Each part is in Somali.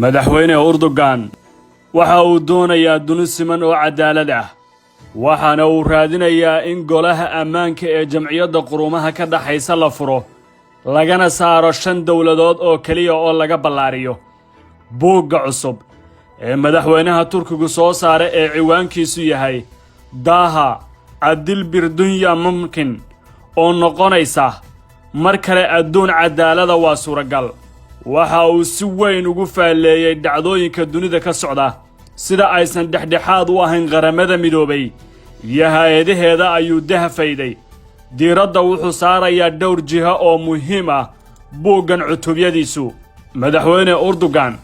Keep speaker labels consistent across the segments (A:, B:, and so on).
A: madaxweyne Erdogan waxa uu doonayaa duni siman oo cadaalad ah waxaana uu raadinayaa in golaha ammaanka ee jamciyadda quruumaha ka dhaxaysa la furo lagana saaro 5 dawladood oo kaliya oo laga ballaariyo buugga cusub ee madaxweynaha Turkigu soo saaray ee ciwaankiisu yahay Daha Adil bir Dünya Mumkin oo noqonaysa mar kale adduun cadaalada waa suuragal waxa uu si weyn ugu faaleeyay dhacdooyinka dunida ka socda sida aysan dhexdhexaad u ahayn qaramada midoobay iyo hay'adaheeda ayuu dahfayday diiradda wuxuu saarayaa dhowr jiha oo muhiim ah buuggan cutubyadiisu madaxweyne Erdogan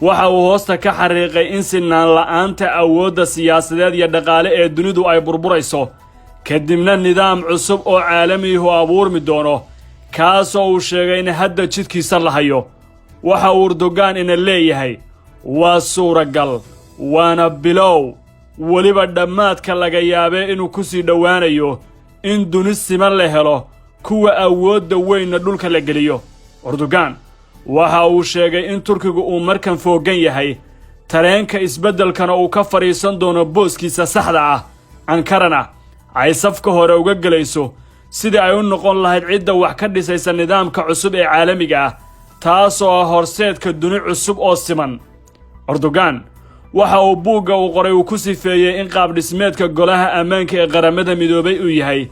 A: waxa uu hoosta ka xariiqay in sinaan la'aanta awoodda siyaasadeed iyo dhaqaale ee dunidu ay burburayso kadibna nidaam cusub oo caalami ah abuurmi doono kaas oo uu sheegay in hadda jidkiisa la hayo waxa uu Erdogan ina leeyahay waa suuragal waana bilow waliba dhamaadka laga yaabay inuu ku sii dhawaanayo in duni siman la helo kuwa awoodda weyn dhulka la geliyo Erdogan waxa uu sheegay in Turkigu uu markan foogan yahay tareenka isbeddelkana uu ka fariisan doono booskiisa saxda ah Ankarana ay safka hore uga galayso sidii ay u noqon lahayd cidda wax ka dhisaysa nidaamka cusub ee caalamiga ah taasoo horseedka duni cusub oo siman Erdogan waxa uu buugga uu qoray uu ku sifeeyay in qaab dhismeedka golaha ammaanka ee qaramada midoobay uu yahay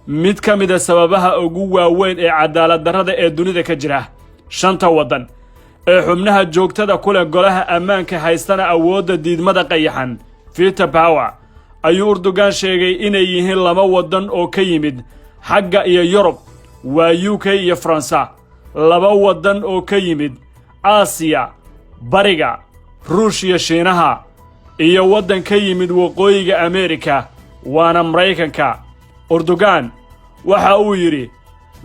A: mid ka mid ah sababaha ugu waaweyn ee cadaalad darrada ee dunida ka jira 5 wadan ee xubnaha joogtada ku leh golaha ammaanka haystana awoodda diidmada qayaxan veto power ayuu Erdogan sheegay inay yihiin 2 wadan oo ka yimid xagga iyo Yurub waa UK iyo France 2 wadan oo ka yimid Aasiya bariga Ruushya Shiinaha iyo wadan ka yimid waqooyiga Ameerika waana Mareykanka Erdogan waxa uu yiri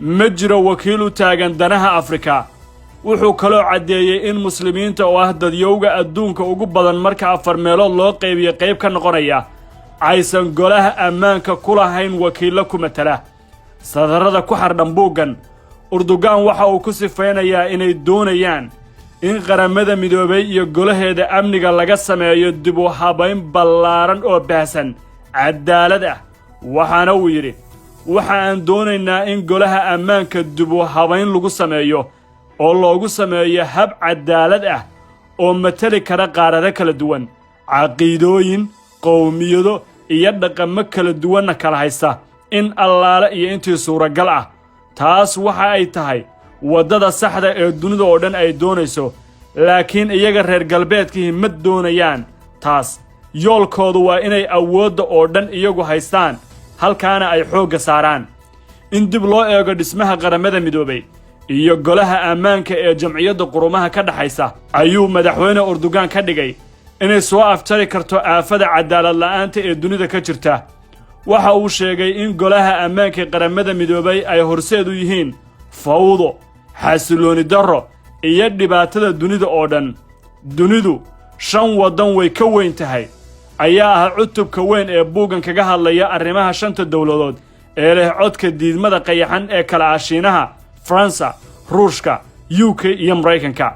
A: ma jiro wakiil u taagan danaha Afrika wuxuu kaloo cadeeyay in muslimiinta oo ah dadyowga adduunka ugu badan marka 4 meelood loo qaybiyo qayb ka noqonaya aysan golaha ammaanka ku lahayn wakiilo ku matala sadarada ku xardhan buuggan Erdogan waxa uu ku sifeynayaa inay doonayaan in qaramada midoobay iyo golaheeda amniga laga sameeyo dib u habayn ballaaran oo baahsan cadaalad ah waxaana uu yiri waxa aan doonaynaa in golaha ammaanka dib u habayn lagu sameeyo oo loogu sameeyo hab cadaalad ah oo matali kara qaarada kala duwan caqiidooyin qowmiyado iyo dhaqamo kala duwan kala haysta in allaala iyo intii suuragal ah taas waxa ay tahay wadada saxda ee dunida oo dhan ay doonayso laakiin iyaga reer galbeedkii ma doonayaan taas yoolkoodu waa inay awoodda oo dhan iyagu haystaan halkaana ay xoogga saaraan in dib loo eego dhismaha qaramada midoobay iyo golaha ammaanka ee jamciyadda quruumaha ka dhaxaysa ayuu madaxweyne Erdogan ka dhigay inay soo aftari karto aafada cadaalad la'aanta ee dunida ka jirta waxa uu sheegay in golaha ammaanka qaramada midoobay ay horseed u yihiin fawdo xasilooni darro iyo dhibaatada dunida oo dhan dunidu 5 wadan way ka weyn tahay ayaa ah cutubka weyn ee buuggan kaga hadlaya arrimaha 5 dawladood ee leh codka diidmada qayaxan ee kala Shiinaha France Ruushka UK iyo Mareykanka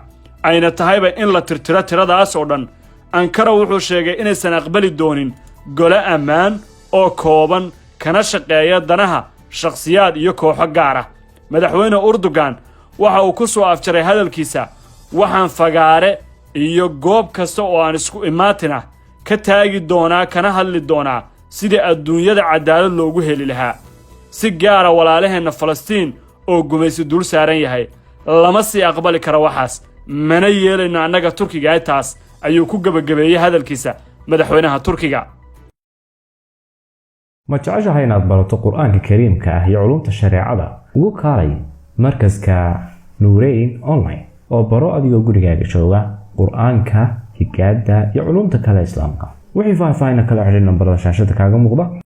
A: ayna tahayba in la tirtiro tiradaas oo dhan Ankara wuxuu sheegay inaysan aqbali doonin gole ammaan oo kooban kana shaqeeya danaha shakhsiyaad iyo kooxo gaar ah madaxweyne Erdogan waxa uu ku soo afjaray hadalkiisa waxaan fagaare iyo goob kasta oo aan isku imaatina ka taagi doonaa kana hadli doonaa sidii adduunyada cadaalad loogu heli lahaa si gaar ah walaalaheena Falastiin oo gumaysi dul saaran yahay lama sii aqbali karo waxaas mana yeelayno annaga Turkiga taas ayuu ku gabagabeeyay hadalkiisa madaxweynaha Turkiga
B: ma jeceshahay inaad barato quraanka kariimka ah iyo culumta shariicada ugu kaalay markaska Nuurayn online oo baro adigoo gurigaaga jooga quraanka higaada iyo culumta kale islaamka wixii faahfaahin kala xiriir nambarada shaashada kaaga muuqda